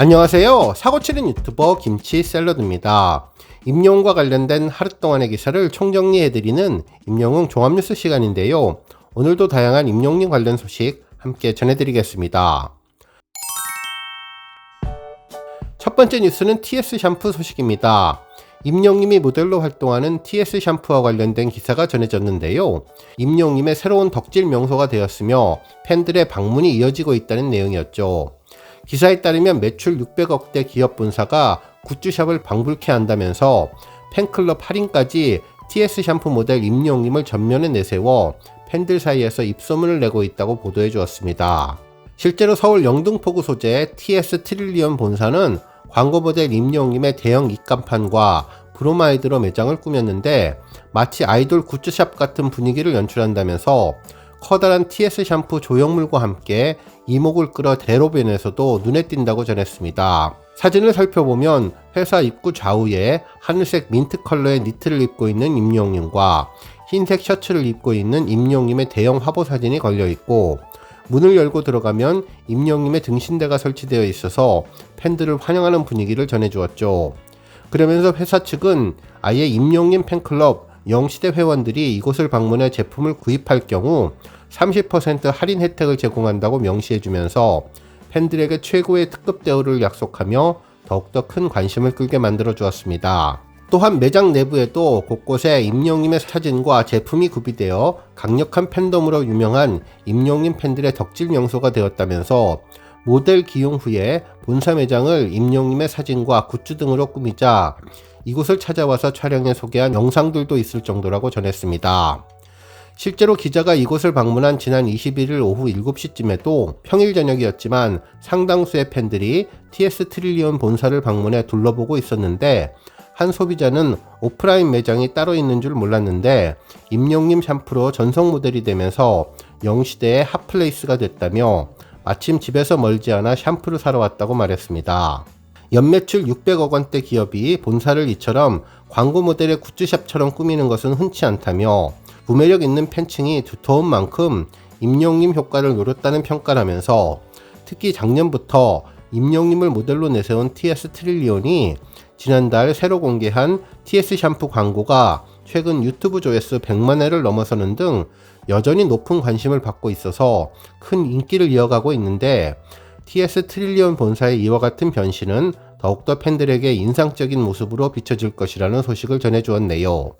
안녕하세요. 사고치는 유튜버 김치샐러드입니다. 임영웅과 관련된 하루 동안의 기사를 총정리해드리는 임영웅 종합뉴스 시간인데요. 오늘도 다양한 임영웅 관련 소식 함께 전해드리겠습니다. 첫 번째 뉴스는 TS 샴푸 소식입니다. 임영웅님이 모델로 활동하는 TS 샴푸와 관련된 기사가 전해졌는데요. 임영웅님의 새로운 덕질 명소가 되었으며 팬들의 방문이 이어지고 있다는 내용이었죠. 기사에 따르면 매출 600억대 기업 본사가 굿즈샵을 방불케 한다면서 팬클럽 할인까지 TS 샴푸 모델 임영웅님을 전면에 내세워 팬들 사이에서 입소문을 내고 있다고 보도해 주었습니다. 실제로 서울 영등포구 소재 TS 트릴리언 본사는 광고 모델 임영웅님의 대형 입간판과 브로마이드로 매장을 꾸몄는데 마치 아이돌 굿즈샵 같은 분위기를 연출한다면서 커다란 TS 샴푸 조형물과 함께 이목을 끌어 대로변에서도 눈에 띈다고 전했습니다. 사진을 살펴보면 회사 입구 좌우에 하늘색 민트 컬러의 니트를 입고 있는 임영웅님과 흰색 셔츠를 입고 있는 임영웅님의 대형 화보 사진이 걸려 있고, 문을 열고 들어가면 임영웅님의 등신대가 설치되어 있어서 팬들을 환영하는 분위기를 전해주었죠. 그러면서 회사 측은 아예 임영웅님 팬클럽 영시대 회원들이 이곳을 방문해 제품을 구입할 경우 30% 할인 혜택을 제공한다고 명시해주면서 팬들에게 최고의 특급 대우를 약속하며 더욱더 큰 관심을 끌게 만들어 주었습니다. 또한 매장 내부에도 곳곳에 임영웅님의 사진과 제품이 구비되어 강력한 팬덤으로 유명한 임영웅님 팬들의 덕질 명소가 되었다면서 모델 기용 후에 본사 매장을 임영웅님의 사진과 굿즈 등으로 꾸미자 이곳을 찾아와서 촬영해 소개한 영상들도 있을 정도라고 전했습니다. 실제로 기자가 이곳을 방문한 지난 21일 오후 7시쯤에도 평일 저녁이었지만 상당수의 팬들이 TS 트릴리언 본사를 방문해 둘러보고 있었는데, 한 소비자는 오프라인 매장이 따로 있는 줄 몰랐는데 임영웅님 샴푸로 전속 모델이 되면서 영시대의 핫플레이스가 됐다며 마침 집에서 멀지 않아 샴푸를 사러 왔다고 말했습니다. 연매출 600억 원대 기업이 본사를 이처럼 광고 모델의 굿즈샵처럼 꾸미는 것은 흔치 않다며 구매력 있는 팬층이 두터운 만큼 임영웅님 효과를 노렸다는 평가를 하면서, 특히 작년부터 임영웅님을 모델로 내세운 TS 트릴리온이 지난달 새로 공개한 TS 샴푸 광고가 최근 유튜브 조회수 100만회를 넘어서는 등 여전히 높은 관심을 받고 있어서 큰 인기를 이어가고 있는데, TS 트릴리온 본사의 이와 같은 변신은 더욱더 팬들에게 인상적인 모습으로 비춰질 것이라는 소식을 전해주었네요.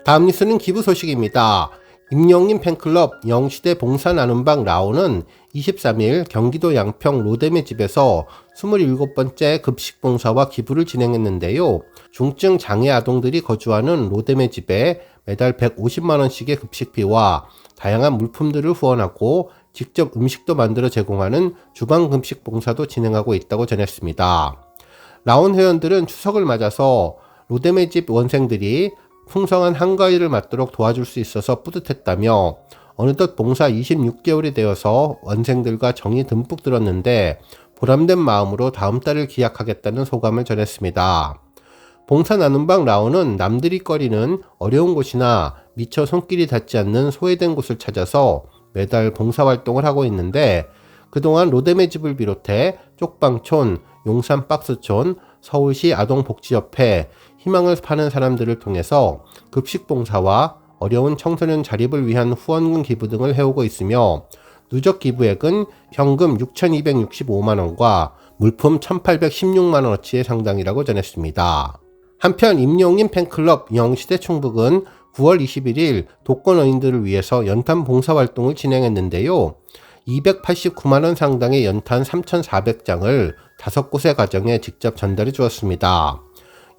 다음 뉴스는 기부 소식입니다. 임영웅님 팬클럽 영시대 봉사 나눔방 라오는 23일 경기도 양평 로뎀의 집에서 27번째 급식 봉사와 기부를 진행했는데요. 중증 장애 아동들이 거주하는 로뎀의 집에 매달 150만원씩의 급식비와 다양한 물품들을 후원하고 직접 음식도 만들어 제공하는 주방 급식 봉사도 진행하고 있다고 전했습니다. 라온 회원들은 추석을 맞아서 로뎀의 집 원생들이 풍성한 한가위를 맞도록 도와줄 수 있어서 뿌듯했다며, 어느덧 봉사 26개월이 되어서 원생들과 정이 듬뿍 들었는데 보람된 마음으로 다음 달을 기약하겠다는 소감을 전했습니다. 봉사 나눔방 라오는 남들이 꺼리는 어려운 곳이나 미처 손길이 닿지 않는 소외된 곳을 찾아서 매달 봉사활동을 하고 있는데, 그동안 로뎀의 집을 비롯해 쪽방촌, 용산박스촌, 서울시 아동복지협회, 희망을 파는 사람들을 통해서 급식봉사와 어려운 청소년 자립을 위한 후원금 기부 등을 해오고 있으며, 누적 기부액은 현금 6,265만원과 물품 1,816만원어치의 상당이라고 전했습니다. 한편 임영웅님 팬클럽 영시대 충북은 9월 21일 독거노인들을 위해서 연탄 봉사활동을 진행했는데요. 289만원 상당의 연탄 3,400장을 5곳의 가정에 직접 전달해 주었습니다.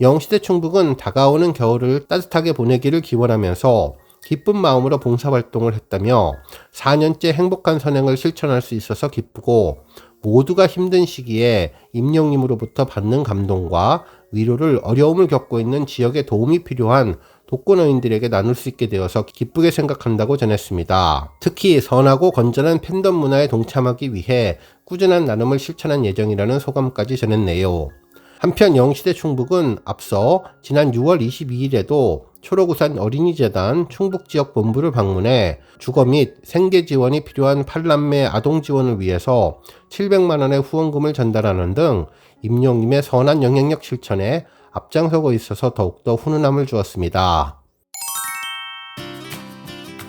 영시대 충북은 다가오는 겨울을 따뜻하게 보내기를 기원하면서 기쁜 마음으로 봉사활동을 했다며, 4년째 행복한 선행을 실천할 수 있어서 기쁘고 모두가 힘든 시기에 임영웅님으로부터 받는 감동과 위로를 어려움을 겪고 있는 지역에 도움이 필요한 독거노인들에게 나눌 수 있게 되어서 기쁘게 생각한다고 전했습니다. 특히 선하고 건전한 팬덤 문화에 동참하기 위해 꾸준한 나눔을 실천한 예정이라는 소감까지 전했네요. 한편 영시대 충북은 앞서 지난 6월 22일에도 초록우산 어린이재단 충북지역 본부를 방문해 주거 및 생계 지원이 필요한 8남매 아동 지원을 위해서 700만 원의 후원금을 전달하는 등 임용님의 선한 영향력 실천에 앞장서고 있어서 더욱더 훈훈함을 주었습니다.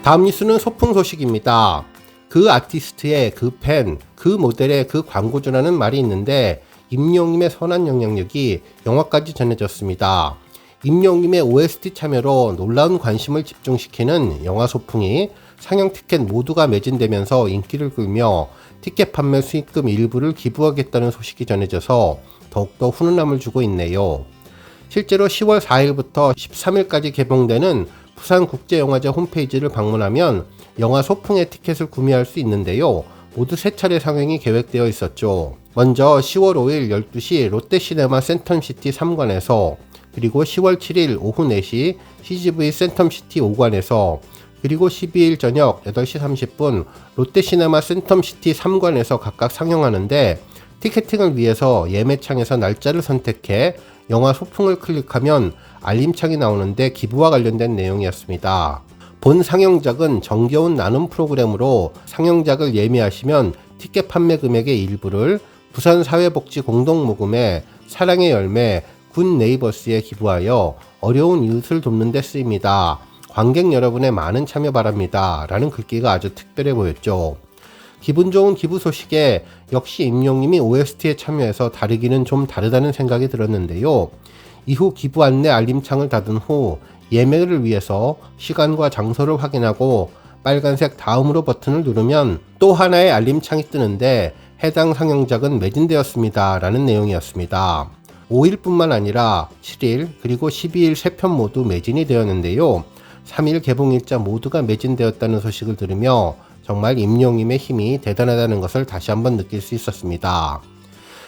다음 뉴스는 소풍 소식입니다. 그 아티스트의 그 팬, 그 모델의 그 광고주라는 말이 있는데 임영님의 선한 영향력이 영화까지 전해졌습니다. 임영님의 OST 참여로 놀라운 관심을 집중시키는 영화 소풍이 상영 티켓 모두가 매진되면서 인기를 끌며 티켓 판매 수익금 일부를 기부하겠다는 소식이 전해져서 더욱더 훈훈함을 주고 있네요. 실제로 10월 4일부터 13일까지 개봉되는 부산국제영화제 홈페이지를 방문하면 영화 소풍의 티켓을 구매할 수 있는데요. 모두 3차례 상영이 계획되어 있었죠. 먼저 10월 5일 12시 롯데시네마 센텀시티 3관에서, 그리고 10월 7일 오후 4시 CGV 센텀시티 5관에서, 그리고 12일 저녁 8시 30분 롯데시네마 센텀시티 3관에서 각각 상영하는데, 티켓팅을 위해서 예매창에서 날짜를 선택해 영화 소풍을 클릭하면 알림창이 나오는데 기부와 관련된 내용이었습니다. 본 상영작은 정겨운 나눔 프로그램으로 상영작을 예매하시면 티켓 판매 금액의 일부를 부산사회복지공동모금회 사랑의 열매 굿네이버스에 기부하여 어려운 이웃을 돕는 데 쓰입니다. 관객 여러분의 많은 참여 바랍니다. 라는 글귀가 아주 특별해 보였죠. 기분 좋은 기부 소식에 역시 임용님이 OST에 참여해서 다르기는 좀 다르다는 생각이 들었는데요. 이후 기부 안내 알림창을 닫은 후 예매를 위해서 시간과 장소를 확인하고 빨간색 다음으로 버튼을 누르면 또 하나의 알림창이 뜨는데 해당 상영작은 매진되었습니다. 라는 내용이었습니다. 5일뿐만 아니라 7일 그리고 12일 3편 모두 매진이 되었는데요. 3일 개봉일자 모두가 매진되었다는 소식을 들으며 정말 임용님의 힘이 대단하다는 것을 다시 한번 느낄 수 있었습니다.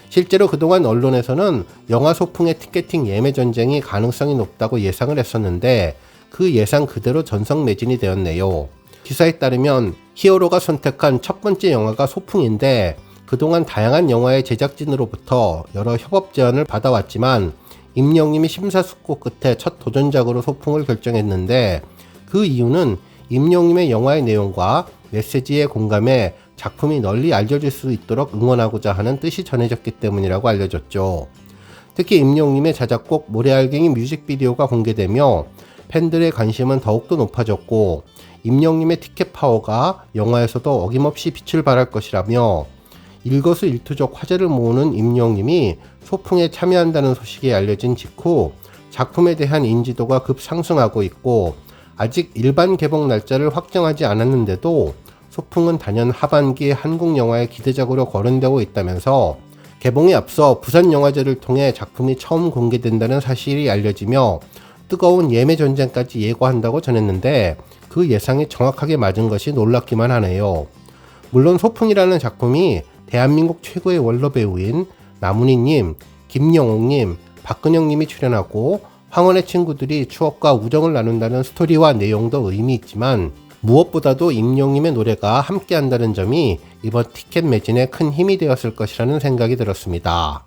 실제로 그동안 언론에서는 영화 소풍의 티켓팅 예매 전쟁이 가능성이 높다고 예상을 했었는데 그 예상 그대로 전석 매진이 되었네요. 기사에 따르면 히어로가 선택한 첫 번째 영화가 소풍인데 그동안 다양한 영화의 제작진으로부터 여러 협업 제안을 받아왔지만 임영님이 심사숙고 끝에 첫 도전작으로 소풍을 결정했는데 그 이유는 임영님의 영화의 내용과 메시지에 공감해 작품이 널리 알려질 수 있도록 응원하고자 하는 뜻이 전해졌기 때문이라고 알려졌죠. 특히 임영님의 자작곡 모래알갱이 뮤직비디오가 공개되며 팬들의 관심은 더욱더 높아졌고 임영님의 티켓 파워가 영화에서도 어김없이 빛을 발할 것이라며 일거수일투족 화제를 모으는 임영님이 소풍에 참여한다는 소식이 알려진 직후 작품에 대한 인지도가 급상승하고 있고 아직 일반 개봉 날짜를 확정하지 않았는데도 소풍은 단연 하반기 한국 영화의 기대작으로 거론되고 있다면서 개봉에 앞서 부산영화제를 통해 작품이 처음 공개된다는 사실이 알려지며 뜨거운 예매 전쟁까지 예고한다고 전했는데 그 예상이 정확하게 맞은 것이 놀랍기만 하네요. 물론 소풍이라는 작품이 대한민국 최고의 원로 배우인 나문희님, 김영옥님, 박근영님이 출연하고 황혼의 친구들이 추억과 우정을 나눈다는 스토리와 내용도 의미 있지만 무엇보다도 임영님의 노래가 함께한다는 점이 이번 티켓 매진에 큰 힘이 되었을 것이라는 생각이 들었습니다.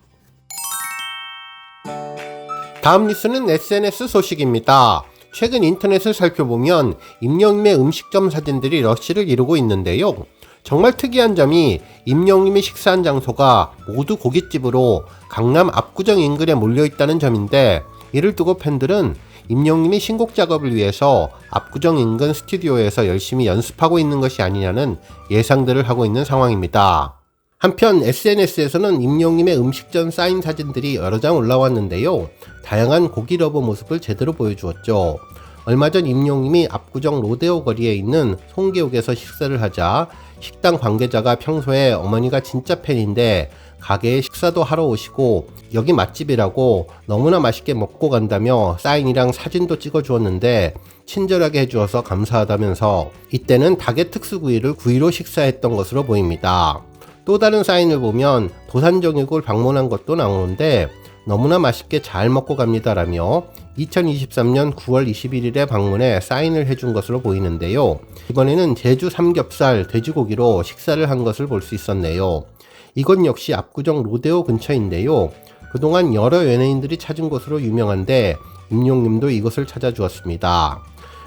다음 뉴스는 SNS 소식입니다. 최근 인터넷을 살펴보면 임영님의 음식점 사진들이 러쉬를 이루고 있는데요. 정말 특이한 점이 임영님이 식사한 장소가 모두 고깃집으로 강남 압구정 인근에 몰려있다는 점인데 이를 두고 팬들은 임영님이 신곡 작업을 위해서 압구정 인근 스튜디오에서 열심히 연습하고 있는 것이 아니냐는 예상들을 하고 있는 상황입니다. 한편 SNS에서는 임영님의 음식점 사인 사진들이 여러 장 올라왔는데요. 다양한 고기 러버 모습을 제대로 보여주었죠. 얼마 전 임영님이 압구정 로데오 거리에 있는 송계옥에서 식사를 하자 식당 관계자가 평소에 어머니가 진짜 팬인데 가게에 식사도 하러 오시고 여기 맛집이라고 너무나 맛있게 먹고 간다며 사인이랑 사진도 찍어주었는데 친절하게 해주어서 감사하다면서 이때는 닭의 특수구이를 구이로 식사했던 것으로 보입니다. 또 다른 사인을 보면 도산정육을 방문한 것도 나오는데 너무나 맛있게 잘 먹고 갑니다라며 2023년 9월 21일에 방문해 사인을 해준 것으로 보이는데요. 이번에는 제주 삼겹살, 돼지고기로 식사를 한 것을 볼 수 있었네요. 이건 역시 압구정 로데오 근처인데요. 그동안 여러 연예인들이 찾은 곳으로 유명한데 임영님도 이곳을 찾아주었습니다.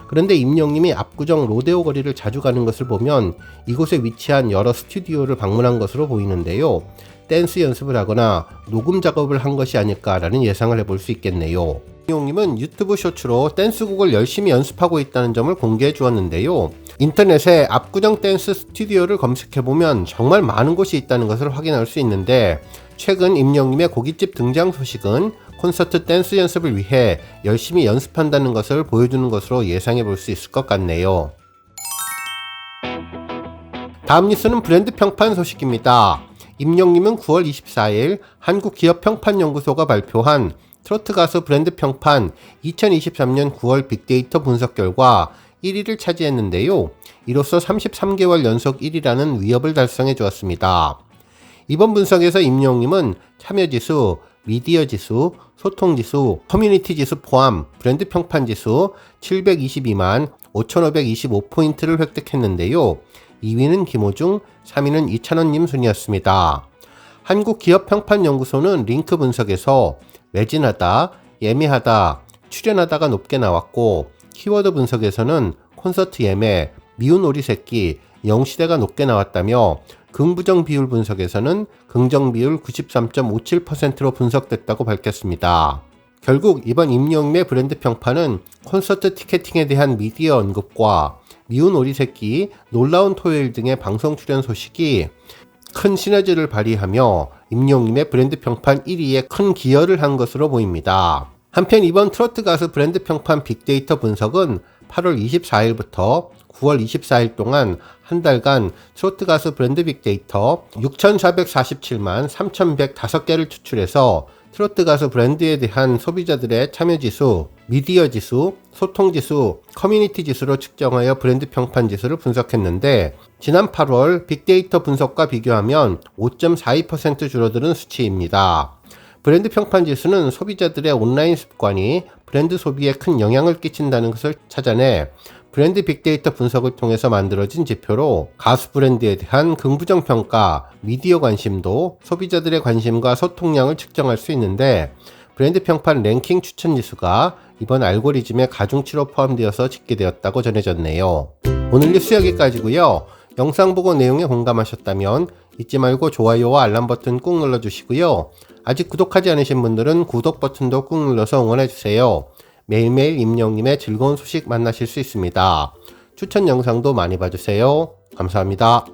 그런데 임영님이 압구정 로데오 거리를 자주 가는 것을 보면 이곳에 위치한 여러 스튜디오를 방문한 것으로 보이는데요. 댄스 연습을 하거나 녹음 작업을 한 것이 아닐까라는 예상을 해볼 수 있겠네요. 임영님은 유튜브 쇼츠로 댄스곡을 열심히 연습하고 있다는 점을 공개해 주었는데요. 인터넷에 압구정 댄스 스튜디오를 검색해보면 정말 많은 곳이 있다는 것을 확인할 수 있는데, 최근 임영님의 고깃집 등장 소식은 콘서트 댄스 연습을 위해 열심히 연습한다는 것을 보여주는 것으로 예상해 볼 수 있을 것 같네요. 다음 뉴스는 브랜드 평판 소식입니다. 임영님은 9월 24일 한국기업평판연구소가 발표한 트로트 가수 브랜드 평판 2023년 9월 빅데이터 분석 결과 1위를 차지했는데요. 이로써 33개월 연속 1위라는 위협을 달성해 주었습니다. 이번 분석에서 임영님은 참여지수, 미디어지수, 소통지수, 커뮤니티지수 포함 브랜드 평판지수 722만 5,525포인트를 획득했는데요. 2위는 김호중, 3위는 이찬원님 순이었습니다. 한국기업평판연구소는 링크 분석에서 매진하다, 예매하다, 출연하다가 높게 나왔고, 키워드 분석에서는 콘서트 예매, 미운 오리 새끼, 영시대가 높게 나왔다며, 긍부정 비율 분석에서는 긍정 비율 93.57%로 분석됐다고 밝혔습니다. 결국 이번 임영님의 브랜드 평판은 콘서트 티켓팅에 대한 미디어 언급과 미운 오리 새끼, 놀라운 토요일 등의 방송 출연 소식이 큰 시너지를 발휘하며 임영님의 브랜드 평판 1위에 큰 기여를 한 것으로 보입니다. 한편 이번 트로트 가수 브랜드 평판 빅데이터 분석은 8월 24일부터 9월 24일 동안 한 달간 트로트 가수 브랜드 빅데이터 6,447만 3,105개를 추출해서 트로트 가수 브랜드에 대한 소비자들의 참여지수, 미디어지수, 소통지수, 커뮤니티지수로 측정하여 브랜드 평판지수를 분석했는데, 지난 8월 빅데이터 분석과 비교하면 5.42% 줄어드는 수치입니다. 브랜드 평판지수는 소비자들의 온라인 습관이 브랜드 소비에 큰 영향을 끼친다는 것을 찾아내 브랜드 빅데이터 분석을 통해서 만들어진 지표로 가수 브랜드에 대한 긍부정 평가, 미디어 관심도, 소비자들의 관심과 소통량을 측정할 수 있는데, 브랜드 평판 랭킹 추천 지수가 이번 알고리즘의 가중치로 포함되어서 집계되었다고 전해졌네요. 오늘 뉴스 여기까지고요. 영상 보고 내용에 공감하셨다면 잊지 말고 좋아요와 알람 버튼 꾹 눌러주시고요. 아직 구독하지 않으신 분들은 구독 버튼도 꾹 눌러서 응원해주세요. 매일매일 임영님의 즐거운 소식 만나실 수 있습니다. 추천 영상도 많이 봐주세요. 감사합니다.